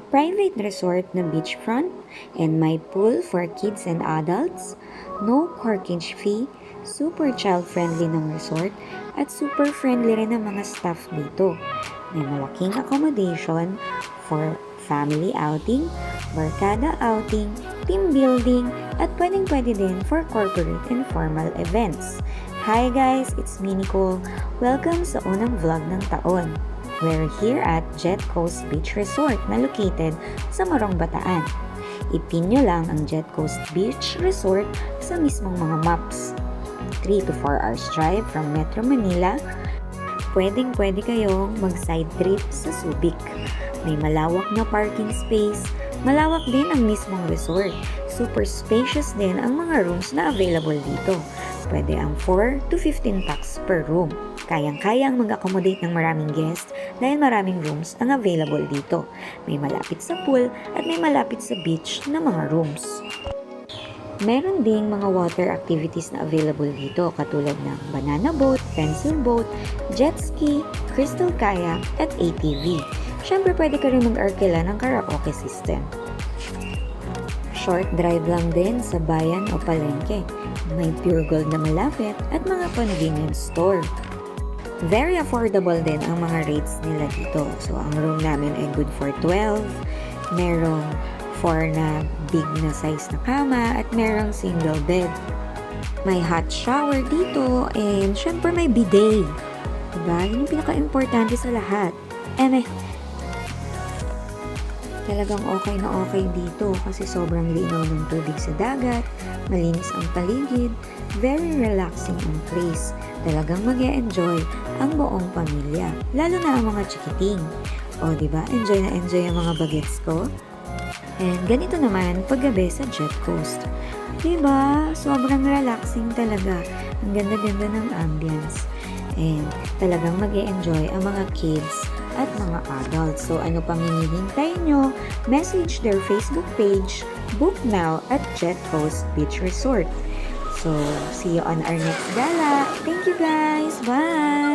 private resort na beachfront, and may pool for kids and adults, no corkage fee, super child-friendly ng resort, at super friendly rin ng mga staff dito. May malaking accommodation for family outing, barkada outing, team building, at pwedeng-pwede din for corporate and formal events. Hi guys, it's me Nicole. Welcome sa unang vlog ng taon. We're here at Jet Coast Beach Resort na located sa Morong Bataan. Ipin nyo lang ang Jet Coast Beach Resort sa mismong mga maps. 3 to 4 hours drive from Metro Manila. Pwedeng-pwede kayong mag-side trip sa Subic. May malawak na parking space. Malawak din ang mismong resort. Super spacious din ang mga rooms na available dito. Pwede ang 4 to 15 packs per room. Kayang-kayang mag-accommodate ng maraming guests dahil maraming rooms ang available dito. May malapit sa pool at may malapit sa beach na mga rooms. Meron ding mga water activities na available dito katulad ng banana boat, pencil boat, jet ski, crystal kayak at ATV. Syempre pwede ka rin mag-arkela ng karaoke system. Short drive lang din sa bayan o palengke. May Pure Gold na malapit at mga convenience store. Very affordable din ang mga rates nila dito. So, ang room namin ay good for 12. Merong 4 na big na size na kama at merong single bed. May hot shower dito and syempre may bidet. Diba? Yun yung pinaka-importante sa lahat. Talagang okay na okay dito kasi sobrang linaw ng tubig sa dagat, malinis ang paligid, very relaxing ang place. Talagang mag-e-enjoy ang buong pamilya, lalo na ang mga chikiting. O diba, enjoy na enjoy ang mga bagets ko. And ganito naman paggabi sa Jet Coast. Diba, sobrang relaxing talaga. Ang ganda-ganda ng ambience. And talagang mag-e-enjoy ang mga kids at mga adults. So ano pang hinihintay nyo? Message their Facebook page, book now at Jet Coast Beach Resort. So see you on our next gala. Thank you guys. Bye!